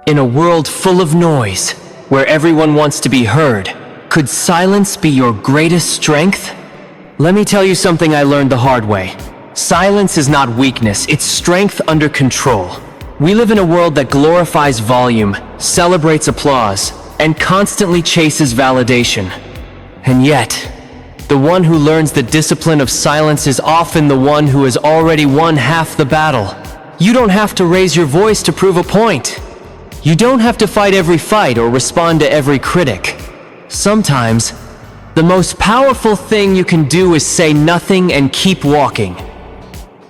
In a world full of noise, where everyone wants to be heard, could silence be your greatest strength? Let me tell you something I learned the hard way. Silence is not weakness, it's strength under control. We live in a world that glorifies volume, celebrates applause, and constantly chases validation. And yet, the one who learns the discipline of silence is often the one who has already won half the battle. You don't have to raise your voice to prove a point. You don't have to fight every fight or respond to every critic. Sometimes, the most powerful thing you can do is say nothing and keep walking.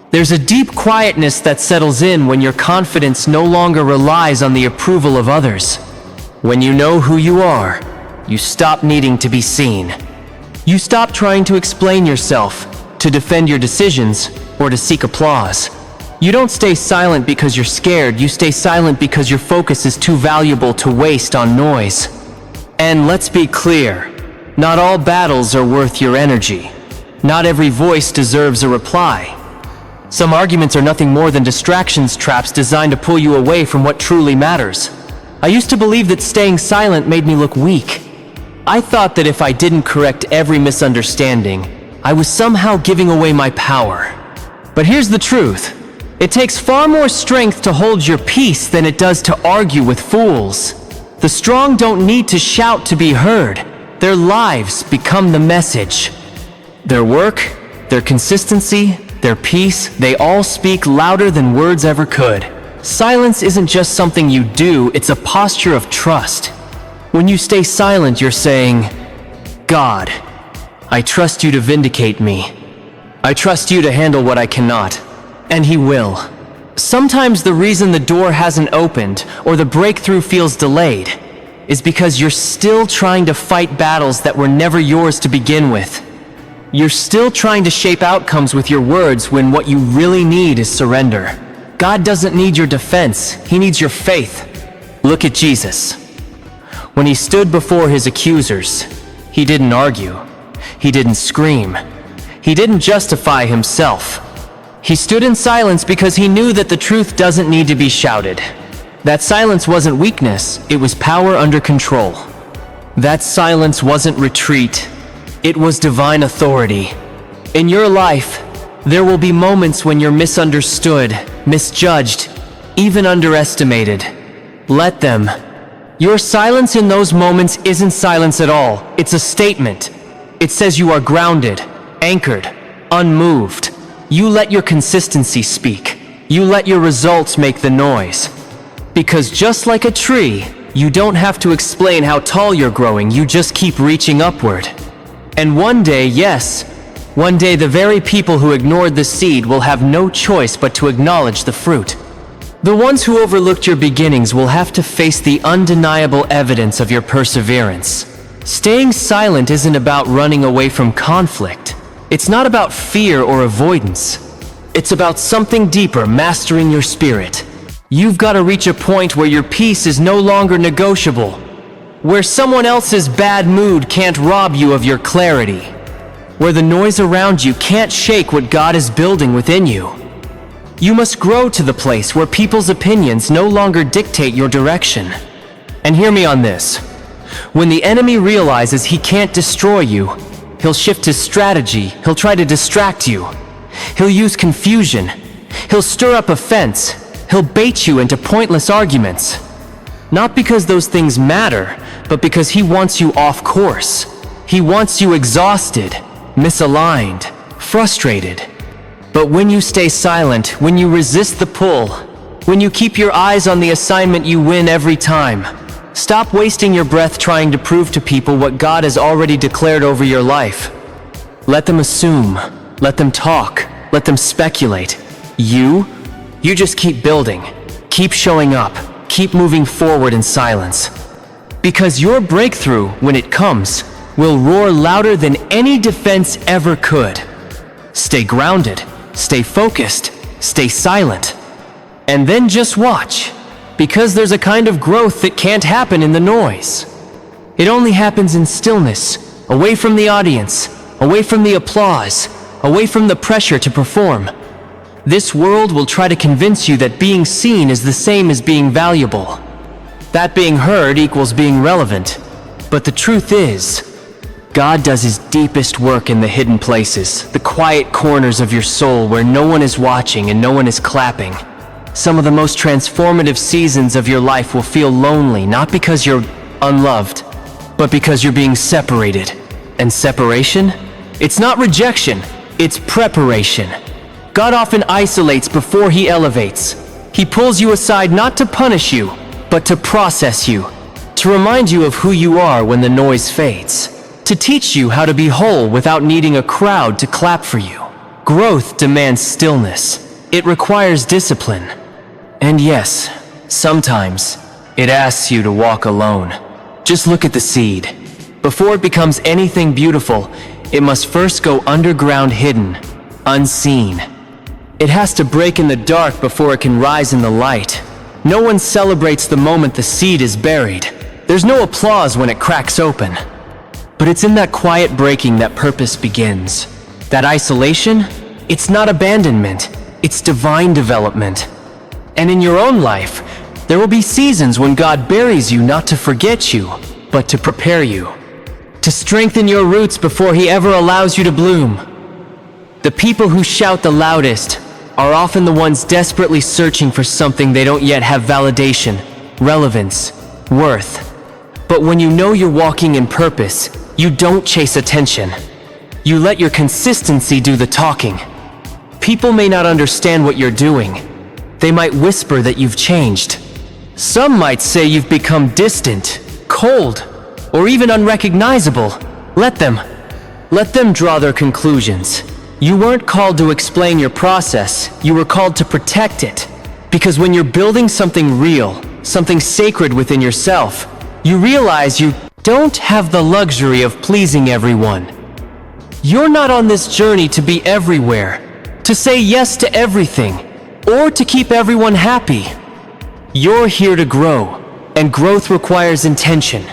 There's a deep quietness that settles in when your confidence no longer relies on the approval of others. When you know who you are, you stop needing to be seen. You stop trying to explain yourself, to defend your decisions, or to seek applause. You don't stay silent because you're scared, you stay silent because your focus is too valuable to waste on noise. And let's be clear, not all battles are worth your energy. Not every voice deserves a reply. Some arguments are nothing more than distractions traps designed to pull you away from what truly matters. I used to believe that staying silent made me look weak. I thought that if I didn't correct every misunderstanding, I was somehow giving away my power. But here's the truth. It takes far more strength to hold your peace than it does to argue with fools. The strong don't need to shout to be heard. Their lives become the message. Their work, their consistency, their peace, they all speak louder than words ever could. Silence isn't just something you do, it's a posture of trust. When you stay silent, you're saying, God, I trust you to vindicate me. I trust you to handle what I cannot. And He will. Sometimes the reason the door hasn't opened or the breakthrough feels delayed is because you're still trying to fight battles that were never yours to begin with. You're still trying to shape outcomes with your words when what you really need is surrender. God doesn't need your defense, He needs your faith. Look at Jesus. When He stood before His accusers, He didn't argue. He didn't scream. He didn't justify Himself. He stood in silence because He knew that the truth doesn't need to be shouted. That silence wasn't weakness, it was power under control. That silence wasn't retreat, it was divine authority. In your life, there will be moments when you're misunderstood, misjudged, even underestimated. Let them. Your silence in those moments isn't silence at all, it's a statement. It says you are grounded, anchored, unmoved. You let your consistency speak. You let your results make the noise. Because just like a tree, you don't have to explain how tall you're growing, you just keep reaching upward. And one day, yes, one day the very people who ignored the seed will have no choice but to acknowledge the fruit. The ones who overlooked your beginnings will have to face the undeniable evidence of your perseverance. Staying silent isn't about running away from conflict. It's not about fear or avoidance. It's about something deeper, mastering your spirit. You've got to reach a point where your peace is no longer negotiable, where someone else's bad mood can't rob you of your clarity, where the noise around you can't shake what God is building within you. You must grow to the place where people's opinions no longer dictate your direction. And hear me on this. When the enemy realizes he can't destroy you, he'll shift his strategy, he'll try to distract you. He'll use confusion. He'll stir up offense. He'll bait you into pointless arguments. Not because those things matter, but because he wants you off course. He wants you exhausted, misaligned, frustrated. But when you stay silent, when you resist the pull, when you keep your eyes on the assignment, you win every time. Stop wasting your breath trying to prove to people what God has already declared over your life. Let them assume. Let them talk. Let them speculate. You just keep building. Keep showing up. Keep moving forward in silence. Because your breakthrough, when it comes, will roar louder than any defense ever could. Stay grounded. Stay focused. Stay silent. And then just watch. Because there's a kind of growth that can't happen in the noise. It only happens in stillness, away from the audience, away from the applause, away from the pressure to perform. This world will try to convince you that being seen is the same as being valuable. That being heard equals being relevant. But the truth is, God does his deepest work in the hidden places, the quiet corners of your soul where no one is watching and no one is clapping. Some of the most transformative seasons of your life will feel lonely, not because you're unloved, but because you're being separated. And separation? It's not rejection, it's preparation. God often isolates before he elevates. He pulls you aside not to punish you, but to process you, to remind you of who you are when the noise fades, to teach you how to be whole without needing a crowd to clap for you. Growth demands stillness. It requires discipline. And yes, sometimes it asks you to walk alone. Just look at the seed. Before it becomes anything beautiful, it must first go underground, hidden, unseen. It has to break in the dark before it can rise in the light. No one celebrates the moment the seed is buried. There's no applause when it cracks open. But it's in that quiet breaking that purpose begins. That isolation, it's not abandonment, it's divine development. And in your own life, there will be seasons when God buries you not to forget you, but to prepare you, to strengthen your roots before he ever allows you to bloom. The people who shout the loudest are often the ones desperately searching for something they don't yet have validation, relevance, worth. But when you know you're walking in purpose, you don't chase attention. You let your consistency do the talking. People may not understand what you're doing. They might whisper that you've changed. Some might say you've become distant, cold, or even unrecognizable. Let them draw their conclusions. You weren't called to explain your process, you were called to protect it. Because when you're building something real, something sacred within yourself, you realize you don't have the luxury of pleasing everyone. You're not on this journey to be everywhere, to say yes to everything, or to keep everyone happy. You're here to grow, and growth requires intention.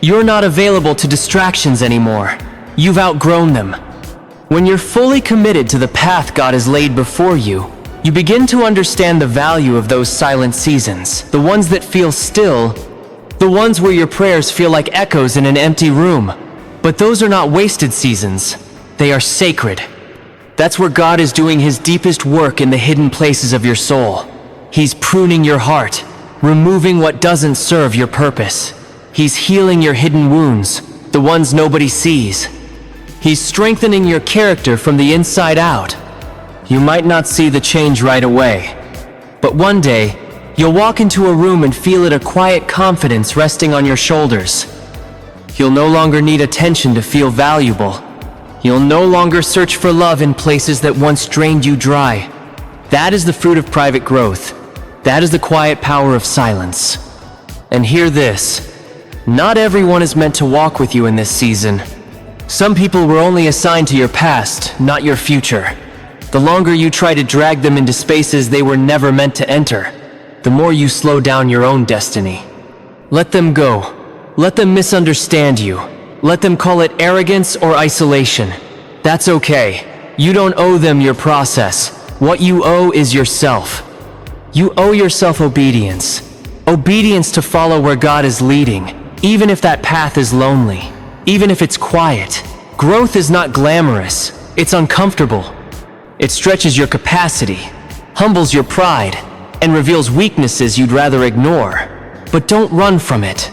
You're not available to distractions anymore. You've outgrown them. When you're fully committed to the path God has laid before you, you begin to understand the value of those silent seasons, the ones that feel still, the ones where your prayers feel like echoes in an empty room. But those are not wasted seasons. They are sacred. That's where God is doing his deepest work in the hidden places of your soul. He's pruning your heart, removing what doesn't serve your purpose. He's healing your hidden wounds, the ones nobody sees. He's strengthening your character from the inside out. You might not see the change right away, but one day, you'll walk into a room and feel it, a quiet confidence resting on your shoulders. You'll no longer need attention to feel valuable. You'll no longer search for love in places that once drained you dry. That is the fruit of private growth. That is the quiet power of silence. And hear this, not everyone is meant to walk with you in this season. Some people were only assigned to your past, not your future. The longer you try to drag them into spaces they were never meant to enter, the more you slow down your own destiny. Let them go. Let them misunderstand you. Let them call it arrogance or isolation. That's okay. You don't owe them your process. What you owe is yourself. You owe yourself obedience. Obedience to follow where God is leading, even if that path is lonely, even if it's quiet. Growth is not glamorous. It's uncomfortable. It stretches your capacity, humbles your pride, and reveals weaknesses you'd rather ignore. But don't run from it.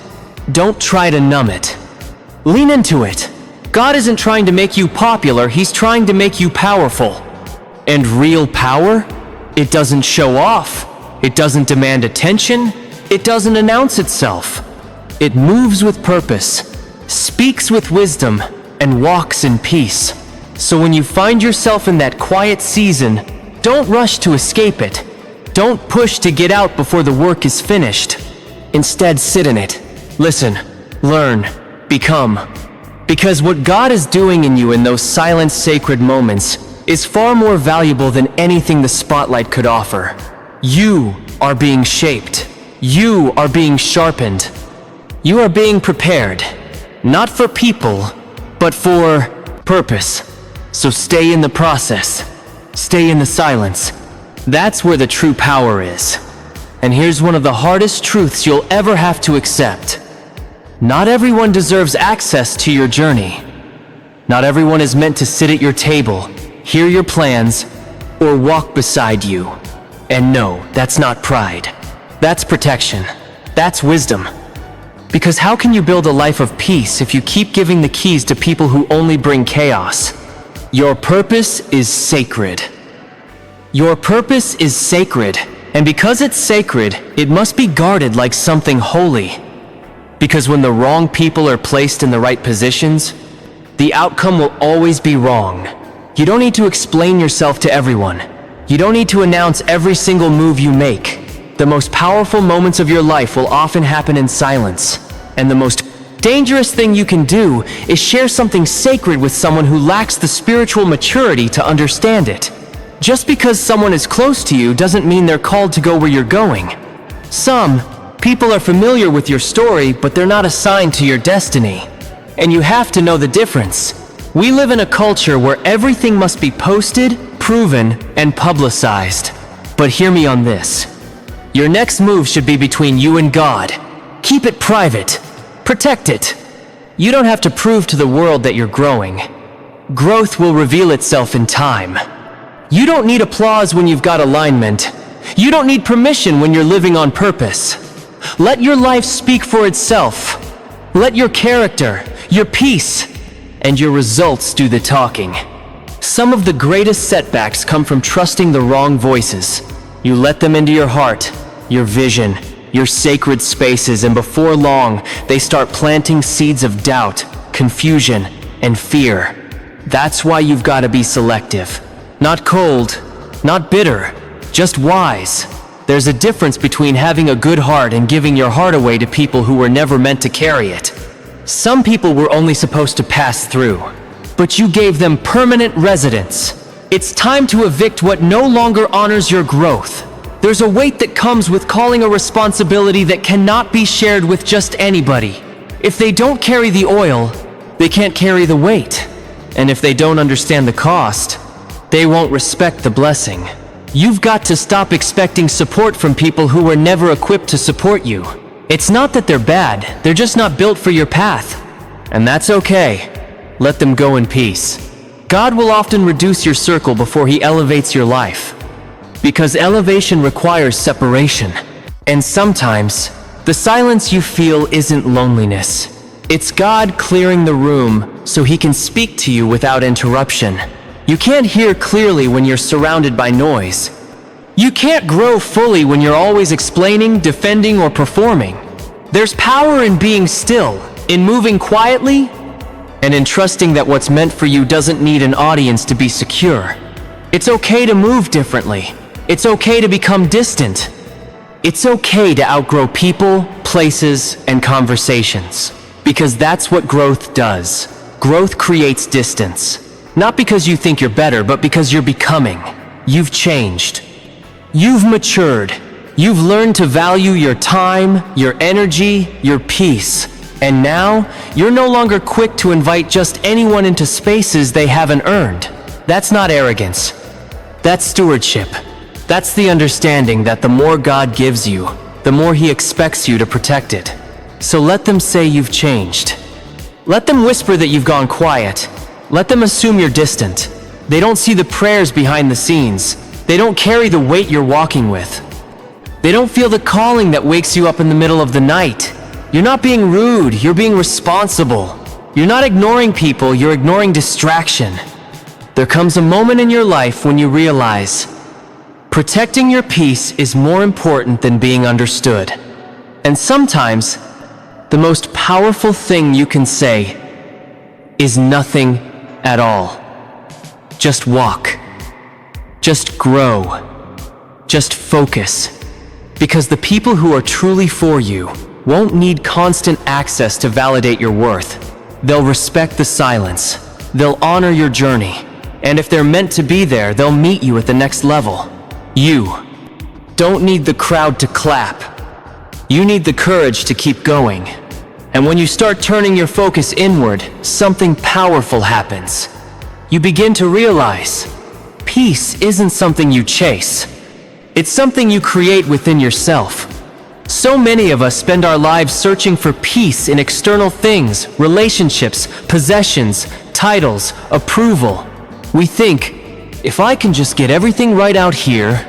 Don't try to numb it. Lean into it. God isn't trying to make you popular, he's trying to make you powerful. And real power? It doesn't show off. It doesn't demand attention. It doesn't announce itself. It moves with purpose, speaks with wisdom, and walks in peace. So when you find yourself in that quiet season, don't rush to escape it. Don't push to get out before the work is finished. Instead, sit in it. Listen, learn, become. Because what God is doing in you in those silent, sacred moments is far more valuable than anything the spotlight could offer. You are being shaped. You are being sharpened. You are being prepared, not for people, but for purpose. So stay in the process. Stay in the silence. That's where the true power is. And here's one of the hardest truths you'll ever have to accept. Not everyone deserves access to your journey. Not everyone is meant to sit at your table, hear your plans, or walk beside you. And no, that's not pride. That's protection. That's wisdom. Because how can you build a life of peace if you keep giving the keys to people who only bring chaos? Your purpose is sacred. Your purpose is sacred, and because it's sacred, it must be guarded like something holy. Because when the wrong people are placed in the right positions, the outcome will always be wrong. You don't need to explain yourself to everyone. You don't need to announce every single move you make. The most powerful moments of your life will often happen in silence. And the most dangerous thing you can do is share something sacred with someone who lacks the spiritual maturity to understand it. Just because someone is close to you doesn't mean they're called to go where you're going. Some people are familiar with your story, but they're not assigned to your destiny. And you have to know the difference. We live in a culture where everything must be posted, proven, and publicized. But hear me on this. Your next move should be between you and God. Keep it private. Protect it. You don't have to prove to the world that you're growing. Growth will reveal itself in time. You don't need applause when you've got alignment. You don't need permission when you're living on purpose. Let your life speak for itself. Let your character, your peace, and your results do the talking. Some of the greatest setbacks come from trusting the wrong voices. You let them into your heart, your vision, your sacred spaces, and before long, they start planting seeds of doubt, confusion, and fear. That's why you've got to be selective. Not cold, not bitter, just wise. There's a difference between having a good heart and giving your heart away to people who were never meant to carry it. Some people were only supposed to pass through, but you gave them permanent residence. It's time to evict what no longer honors your growth. There's a weight that comes with calling a responsibility that cannot be shared with just anybody. If they don't carry the oil, they can't carry the weight. And if they don't understand the cost, they won't respect the blessing. You've got to stop expecting support from people who were never equipped to support you. It's not that they're bad, they're just not built for your path. And that's okay. Let them go in peace. God will often reduce your circle before He elevates your life. Because elevation requires separation. And sometimes, the silence you feel isn't loneliness. It's God clearing the room so He can speak to you without interruption. You can't hear clearly when you're surrounded by noise. You can't grow fully when you're always explaining, defending, or performing. There's power in being still, in moving quietly, and in trusting that what's meant for you doesn't need an audience to be secure. It's okay to move differently. It's okay to become distant. It's okay to outgrow people, places, and conversations. Because that's what growth does. Growth creates distance. Not because you think you're better, but because you're becoming. You've changed. You've matured. You've learned to value your time, your energy, your peace. And now, you're no longer quick to invite just anyone into spaces they haven't earned. That's not arrogance. That's stewardship. That's the understanding that the more God gives you, the more He expects you to protect it. So let them say you've changed. Let them whisper that you've gone quiet. Let them assume you're distant. They don't see the prayers behind the scenes. They don't carry the weight you're walking with. They don't feel the calling that wakes you up in the middle of the night. You're not being rude, you're being responsible. You're not ignoring people, you're ignoring distraction. There comes a moment in your life when you realize protecting your peace is more important than being understood. And sometimes, the most powerful thing you can say is nothing at all. Just walk. Just grow. Just focus. Because the people who are truly for you won't need constant access to validate your worth. They'll respect the silence. They'll honor your journey. And if they're meant to be there, they'll meet you at the next level. You don't need the crowd to clap. You need the courage to keep going. And when you start turning your focus inward, something powerful happens. You begin to realize peace isn't something you chase. It's something you create within yourself. So many of us spend our lives searching for peace in external things, relationships, possessions, titles, approval. We think, if I can just get everything right out here,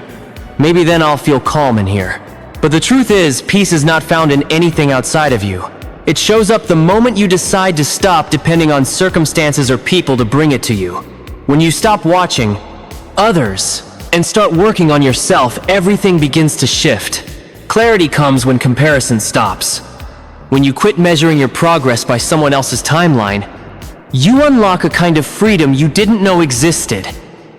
maybe then I'll feel calm in here. But the truth is, peace is not found in anything outside of you. It shows up the moment you decide to stop depending on circumstances or people to bring it to you. When you stop watching others and start working on yourself, everything begins to shift. Clarity comes when comparison stops. When you quit measuring your progress by someone else's timeline, you unlock a kind of freedom you didn't know existed.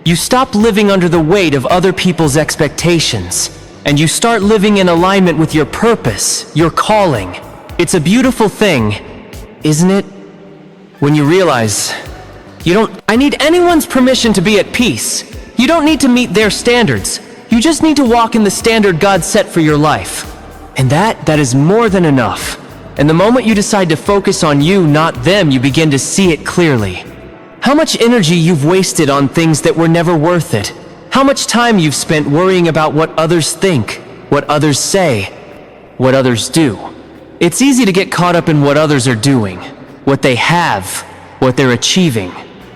You stop living under the weight of other people's expectations, and you start living in alignment with your purpose, your calling. It's a beautiful thing, isn't it? When you realize, I need anyone's permission to be at peace. You don't need to meet their standards. You just need to walk in the standard God set for your life. And that is more than enough. And the moment you decide to focus on you, not them, you begin to see it clearly. How much energy you've wasted on things that were never worth it. How much time you've spent worrying about what others think, what others say, what others do. It's easy to get caught up in what others are doing, what they have, what they're achieving,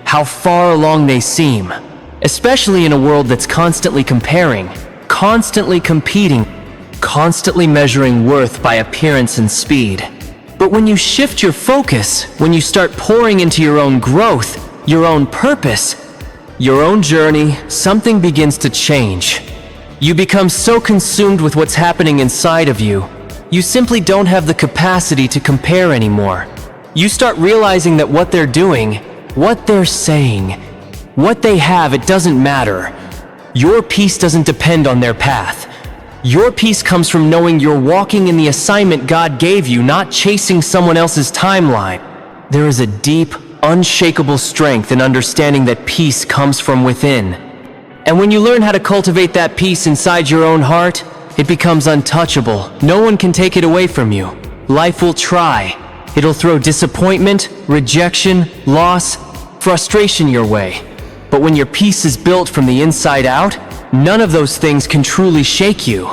how far along they seem. Especially in a world that's constantly comparing, constantly competing, constantly measuring worth by appearance and speed. But when you shift your focus, when you start pouring into your own growth, your own purpose, your own journey, something begins to change. You become so consumed with what's happening inside of you, you simply don't have the capacity to compare anymore. You start realizing that what they're doing, what they're saying, what they have, it doesn't matter. Your peace doesn't depend on their path. Your peace comes from knowing you're walking in the assignment God gave you, not chasing someone else's timeline. There is a deep, unshakable strength in understanding that peace comes from within. And when you learn how to cultivate that peace inside your own heart, it becomes untouchable. No one can take it away from you. Life will try. It'll throw disappointment, rejection, loss, frustration your way. But when your peace is built from the inside out, none of those things can truly shake you.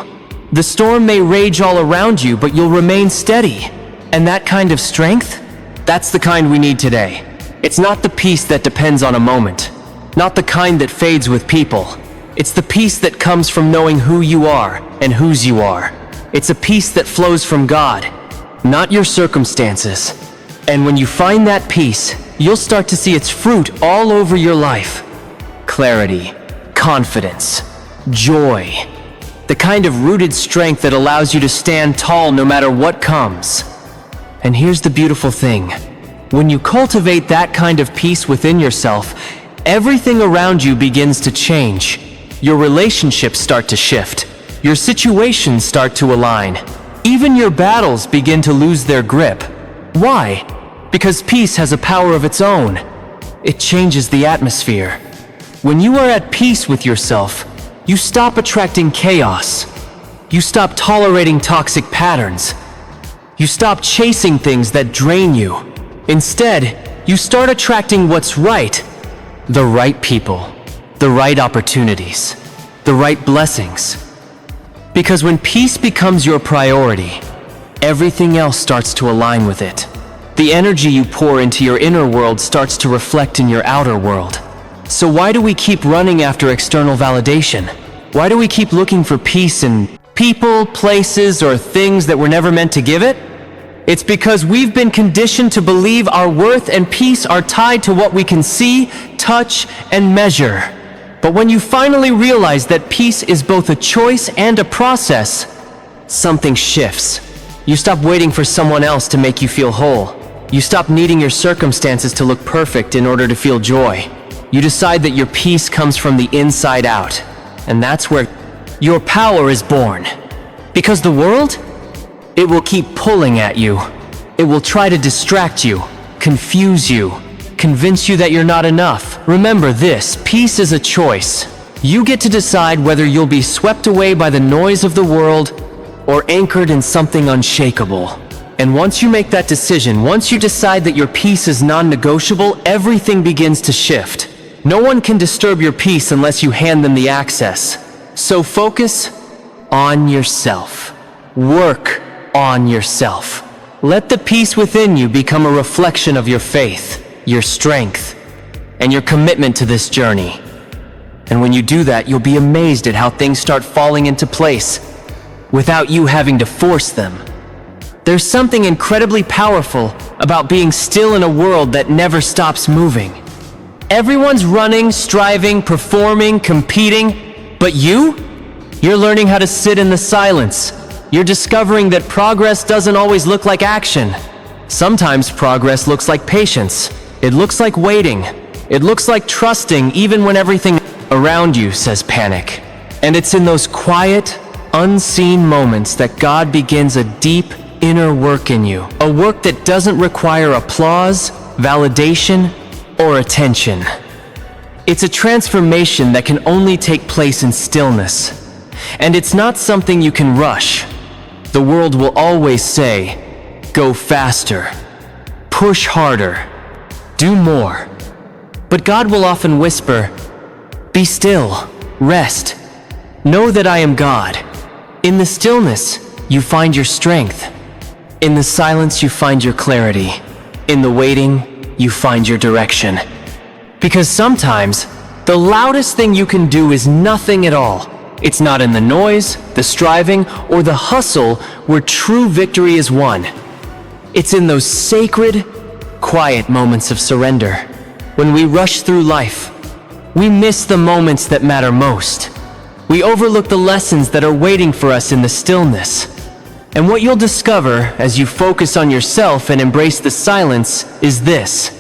The storm may rage all around you, but you'll remain steady. And that kind of strength, that's the kind we need today. It's not the peace that depends on a moment, not the kind that fades with people. It's the peace that comes from knowing who you are and whose you are. It's a peace that flows from God, not your circumstances. And when you find that peace, you'll start to see its fruit all over your life. Clarity, confidence, joy. The kind of rooted strength that allows you to stand tall no matter what comes. And here's the beautiful thing. When you cultivate that kind of peace within yourself, everything around you begins to change. Your relationships start to shift. Your situations start to align. Even your battles begin to lose their grip. Why? Because peace has a power of its own. It changes the atmosphere. When you are at peace with yourself, you stop attracting chaos. You stop tolerating toxic patterns. You stop chasing things that drain you. Instead, you start attracting what's right. The right people, the right opportunities, the right blessings. Because when peace becomes your priority, everything else starts to align with it. The energy you pour into your inner world starts to reflect in your outer world. So why do we keep running after external validation? Why do we keep looking for peace in people, places, or things that were never meant to give it? It's because we've been conditioned to believe our worth and peace are tied to what we can see, touch, and measure. But when you finally realize that peace is both a choice and a process, something shifts. You stop waiting for someone else to make you feel whole. You stop needing your circumstances to look perfect in order to feel joy. You decide that your peace comes from the inside out, and that's where your power is born. Because the world, it will keep pulling at you. It will try to distract you, confuse you, convince you that you're not enough. Remember this, peace is a choice. You get to decide whether you'll be swept away by the noise of the world or anchored in something unshakable. And once you make that decision, once you decide that your peace is non-negotiable, everything begins to shift. No one can disturb your peace unless you hand them the access. So focus, on yourself. Work on yourself. Let the peace within you become a reflection of your faith, your strength, and your commitment to this journey. And when you do that, you'll be amazed at how things start falling into place without you having to force them. There's something incredibly powerful about being still in a world that never stops moving. Everyone's running, striving, performing, competing, but you're learning how to sit in the silence. You're discovering that progress doesn't always look like action. Sometimes progress looks like patience. It looks like waiting. It looks like trusting even when everything around you says panic. And it's in those quiet, unseen moments that God begins a deep inner work in you. A work that doesn't require applause, validation, or attention. It's a transformation that can only take place in stillness. And it's not something you can rush. The world will always say, go faster, push harder, do more. But God will often whisper, be still, rest, know that I am God. In the stillness, you find your strength. In the silence, you find your clarity. In the waiting, you find your direction. Because sometimes, the loudest thing you can do is nothing at all. It's not in the noise, the striving, or the hustle where true victory is won. It's in those sacred, quiet moments of surrender. When we rush through life, we miss the moments that matter most. We overlook the lessons that are waiting for us in the stillness. And what you'll discover as you focus on yourself and embrace the silence is this.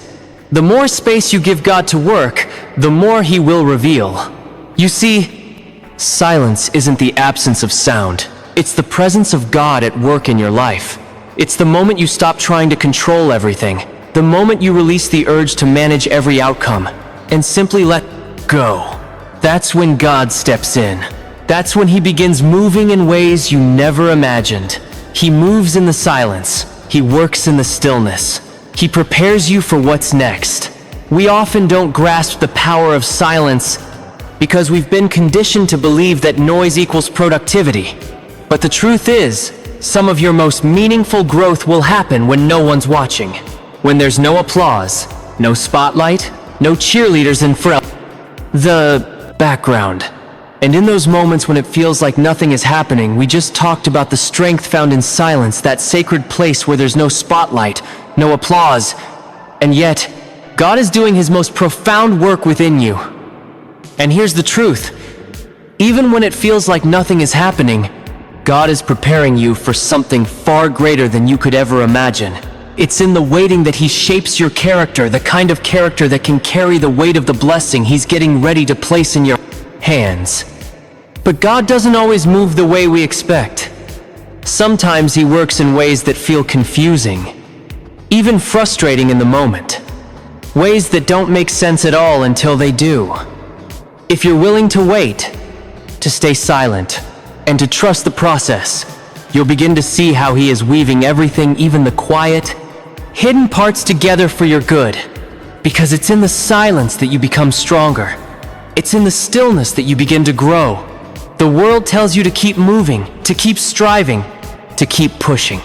The more space you give God to work, the more He will reveal. You see, silence isn't the absence of sound. It's the presence of God at work in your life. It's the moment you stop trying to control everything. The moment you release the urge to manage every outcome and simply let go. That's when God steps in. That's when He begins moving in ways you never imagined. He moves in the silence. He works in the stillness. He prepares you for what's next. We often don't grasp the power of silence because we've been conditioned to believe that noise equals productivity. But the truth is, some of your most meaningful growth will happen when no one's watching. When there's no applause, no spotlight, no cheerleaders in front. The background. And in those moments when it feels like nothing is happening, we just talked about the strength found in silence, that sacred place where there's no spotlight, no applause, and yet, God is doing His most profound work within you. And here's the truth. Even when it feels like nothing is happening, God is preparing you for something far greater than you could ever imagine. It's in the waiting that He shapes your character, the kind of character that can carry the weight of the blessing He's getting ready to place in your hands. But God doesn't always move the way we expect. Sometimes He works in ways that feel confusing, even frustrating in the moment. Ways that don't make sense at all until they do. If you're willing to wait, to stay silent, and to trust the process, you'll begin to see how He is weaving everything, even the quiet, hidden parts together for your good. Because it's in the silence that you become stronger. It's in the stillness that you begin to grow. The world tells you to keep moving, to keep striving, to keep pushing.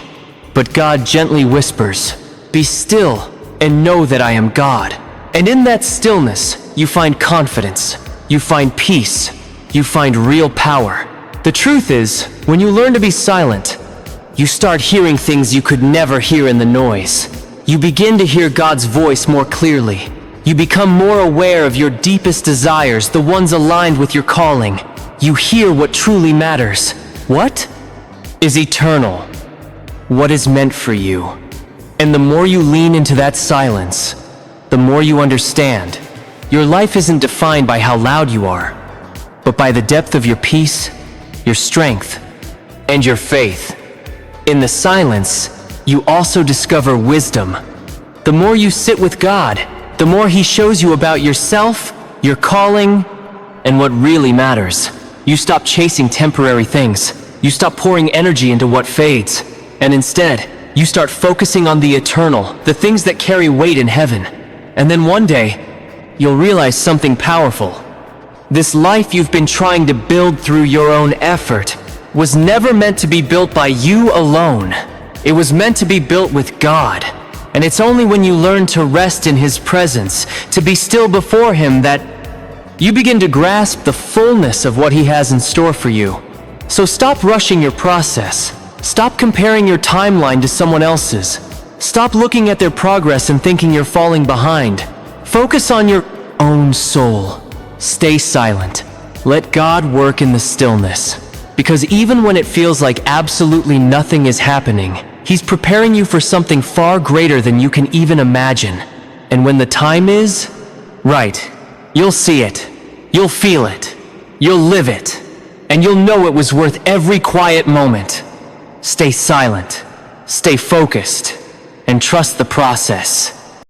But God gently whispers, "Be still and know that I am God." And in that stillness, you find confidence, you find peace, you find real power. The truth is, when you learn to be silent, you start hearing things you could never hear in the noise. You begin to hear God's voice more clearly. You become more aware of your deepest desires, the ones aligned with your calling. You hear what truly matters. What is eternal? What is meant for you? And the more you lean into that silence, the more you understand. Your life isn't defined by how loud you are, but by the depth of your peace, your strength, and your faith. In the silence, you also discover wisdom. The more you sit with God, the more He shows you about yourself, your calling, and what really matters. You stop chasing temporary things. You stop pouring energy into what fades. And instead, you start focusing on the eternal, the things that carry weight in heaven. And then one day, you'll realize something powerful. This life you've been trying to build through your own effort, was never meant to be built by you alone. It was meant to be built with God. And it's only when you learn to rest in His presence, to be still before Him, that you begin to grasp the fullness of what He has in store for you. So stop rushing your process. Stop comparing your timeline to someone else's. Stop looking at their progress and thinking you're falling behind. Focus on your own soul. Stay silent. Let God work in the stillness. Because even when it feels like absolutely nothing is happening, He's preparing you for something far greater than you can even imagine. And when the time is right, you'll see it. You'll feel it. You'll live it. And you'll know it was worth every quiet moment. Stay silent. Stay focused. And trust the process.